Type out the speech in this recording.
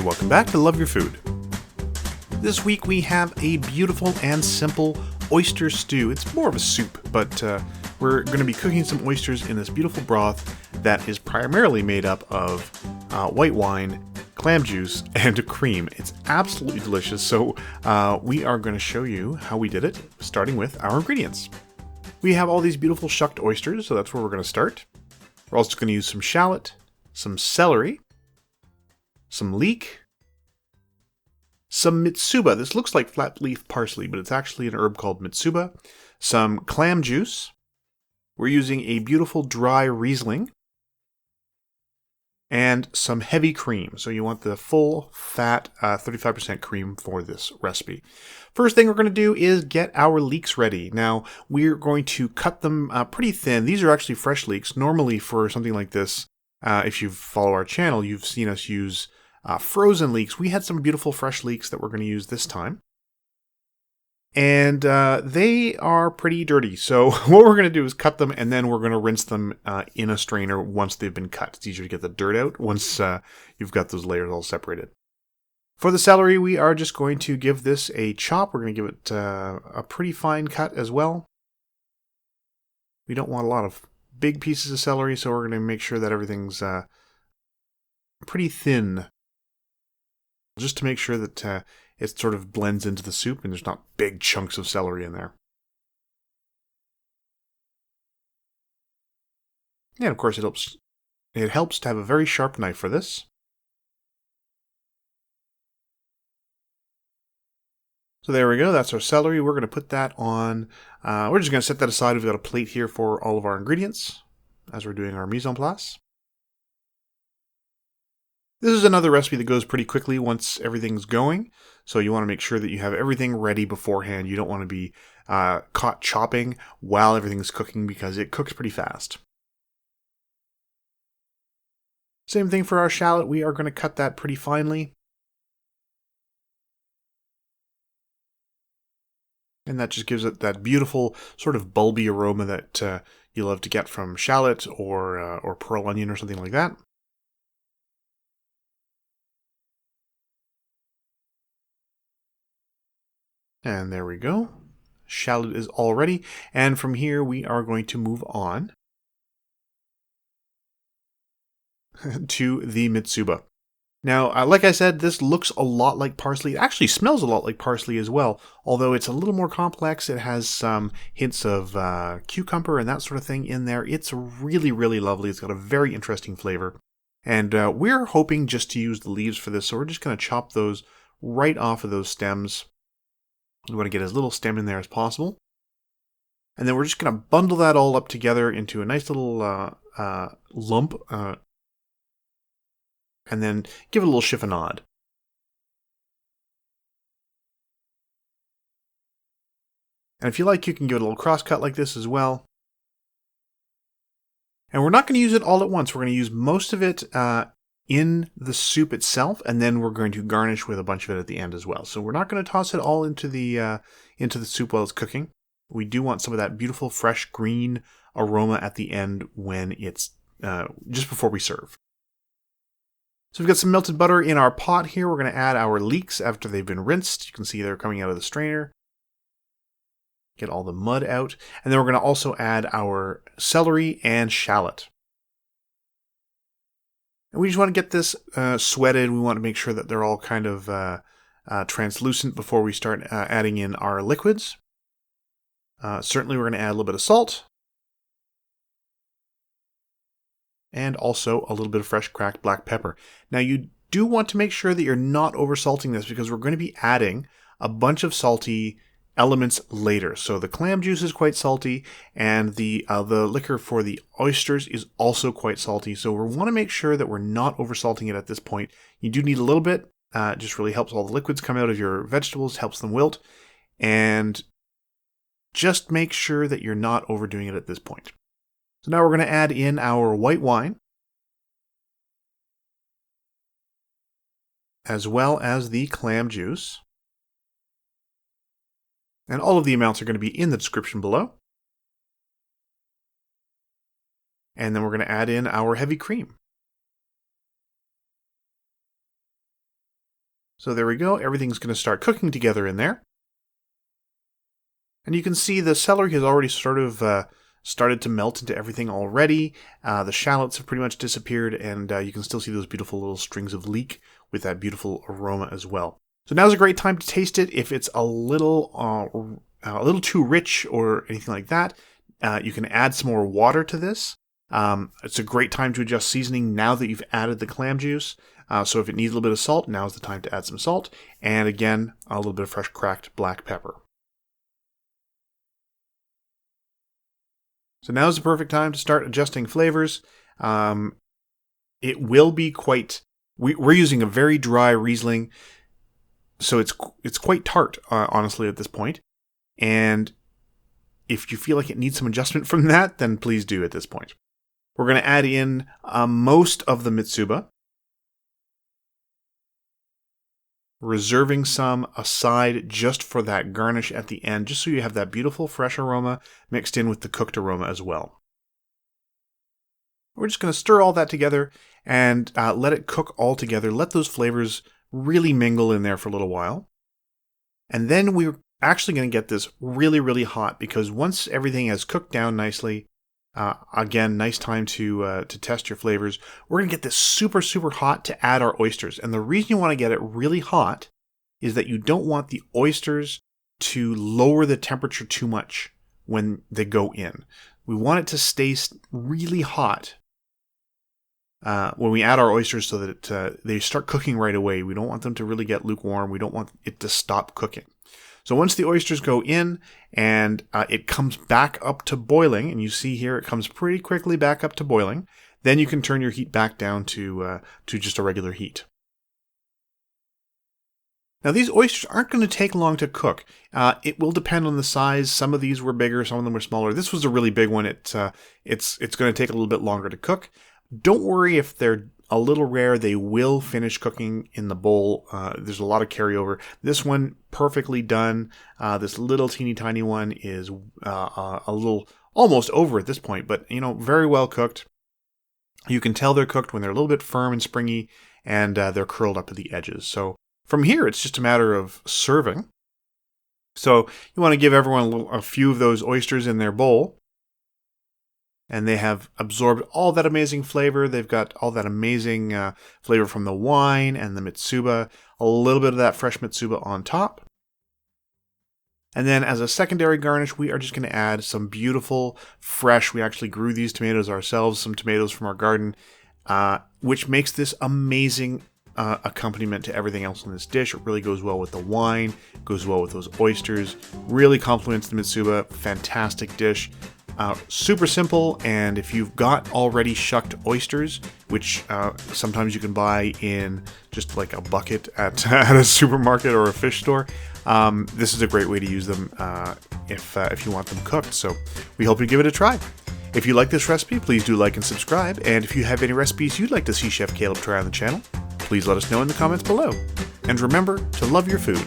welcome back to Love Your Food. This week we have a beautiful and simple oyster stew. It's more of a soup, but we're going to be cooking some oysters in this beautiful broth that is primarily made up of white wine, clam juice, and cream. It's absolutely delicious, so we are going to show you how we did it, starting with our ingredients. We have all these beautiful shucked oysters, so that's where we're going to start. We're also going to use some shallot, some celery, some leek, some mitsuba. This looks like flat leaf parsley, but it's actually an herb called mitsuba. Some clam juice. We're using a beautiful dry Riesling. And some heavy cream. So you want the full fat 35% cream for this recipe. First thing we're going to do is get our leeks ready. Now, we're going to cut them pretty thin. These are actually fresh leeks. Normally for something like this, if you follow our channel, you've seen us use frozen leeks. We had some beautiful fresh leeks that we're going to use this time. And they are pretty dirty. So what we're going to do is cut them, and then we're going to rinse them in a strainer once they've been cut. It's easier to get the dirt out once you've got those layers all separated. For the celery, we are just going to give this a chop. We're going to give it a pretty fine cut as well. We don't want a lot of big pieces of celery, so we're going to make sure that everything's pretty thin, just to make sure that it sort of blends into the soup and there's not big chunks of celery in there. And of course it helps to have a very sharp knife for this. So there we go, that's our celery. We're going to put that on, we're just going to set that aside. We've got a plate here for all of our ingredients as we're doing our mise en place. This is another recipe that goes pretty quickly once everything's going, so you want to make sure that you have everything ready beforehand. You don't want to be caught chopping while everything's cooking because it cooks pretty fast. Same thing for our shallot. We are going to cut that pretty finely. And that just gives it that beautiful sort of bulby aroma that you love to get from shallot or pearl onion or something like that. And there we go. Shallot is all ready. And from here, we are going to move on to the mitsuba. Now, like I said, this looks a lot like parsley. It actually smells a lot like parsley as well, although it's a little more complex. It has some hints of cucumber and that sort of thing in there. It's really, really lovely. It's got a very interesting flavor. And we're hoping just to use the leaves for this, so we're just going to chop those right off of those stems. We want to get as little stem in there as possible. And then we're just going to bundle that all up together into a nice little lump. And then give it a little chiffonade. And if you like, you can give it a little cross cut like this as well. And we're not going to use it all at once. We're going to use most of it in the soup itself, and then we're going to garnish with a bunch of it at the end as well. So we're not going to toss it all into the soup while it's cooking. We do want some of that beautiful fresh green aroma at the end when it's just before we serve. So we've got some melted butter in our pot here. We're going to add our leeks after they've been rinsed. You can see they're coming out of the strainer. Get all the mud out. And then we're going to also add our celery and shallot. And we just want to get this sweated. We want to make sure that they're all kind of translucent before we start adding in our liquids. Certainly we're going to add a little bit of salt. And also a little bit of fresh cracked black pepper. Now you do want to make sure that you're not oversalting this because we're going to be adding a bunch of salty elements later. So the clam juice is quite salty, and the liquor for the oysters is also quite salty. So we want to make sure that we're not oversalting it at this point. You do need a little bit. It just really helps all the liquids come out of your vegetables, helps them wilt, and just make sure that you're not overdoing it at this point. So now we're going to add in our white wine, as well as the clam juice. And all of the amounts are going to be in the description below. And then we're going to add in our heavy cream. So there we go. Everything's going to start cooking together in there. And you can see the celery has already sort of started to melt into everything already. The shallots have pretty much disappeared, and you can still see those beautiful little strings of leek with that beautiful aroma as well. So now's a great time to taste it. If it's a little too rich or anything like that, you can add some more water to this. It's a great time to adjust seasoning now that you've added the clam juice. So if it needs a little bit of salt, now's the time to add some salt. And again, a little bit of fresh cracked black pepper. So now's the perfect time to start adjusting flavors. It will be quite... We're using a very dry Riesling, so it's quite tart, honestly, at this point. And if you feel like it needs some adjustment from that, then please do at this point. We're going to add in most of the mitsuba, reserving some aside just for that garnish at the end, just so you have that beautiful fresh aroma mixed in with the cooked aroma as well. We're just going to stir all that together and let it cook all together. Let those flavors really mingle in there for a little while. And then we're actually going to get this really, really hot, because once everything has cooked down nicely, again, nice time to test your flavors. We're going to get this super, super hot to add our oysters. And the reason you want to get it really hot is that you don't want the oysters to lower the temperature too much when they go in. We want it to stay really hot when we add our oysters, so that they start cooking right away. We don't want them to really get lukewarm. We don't want it to stop cooking. So once the oysters go in and it comes back up to boiling, and you see here it comes pretty quickly back up to boiling, then you can turn your heat back down to just a regular heat. Now these oysters aren't going to take long to cook. It will depend on the size. Some of these were bigger, some of them were smaller. This was a really big one. It's going to take a little bit longer to cook. Don't worry if they're a little rare, they will finish cooking in the bowl. There's a lot of carryover. This one, perfectly done. This little teeny tiny one is a little almost over at this point, but very well cooked. You can tell they're cooked when they're a little bit firm and springy, and they're curled up at the edges. So from here, it's just a matter of serving. So you want to give everyone a few of those oysters in their bowl. And they have absorbed all that amazing flavor. They've got all that amazing flavor from the wine and the mitsuba. A little bit of that fresh mitsuba on top. And then as a secondary garnish, we are just going to add some beautiful, fresh, we actually grew these tomatoes ourselves, some tomatoes from our garden, which makes this amazing accompaniment to everything else in this dish. It really goes well with the wine, goes well with those oysters, really complements the mitsuba. Fantastic dish. Super simple, and if you've got already shucked oysters, which sometimes you can buy in just like a bucket at a supermarket or a fish store, this is a great way to use them if you want them cooked. So we hope you give it a try. If you like this recipe, please do like and subscribe, and if you have any recipes you'd like to see Chef Caleb try on the channel, please let us know in the comments below. And remember to love your food.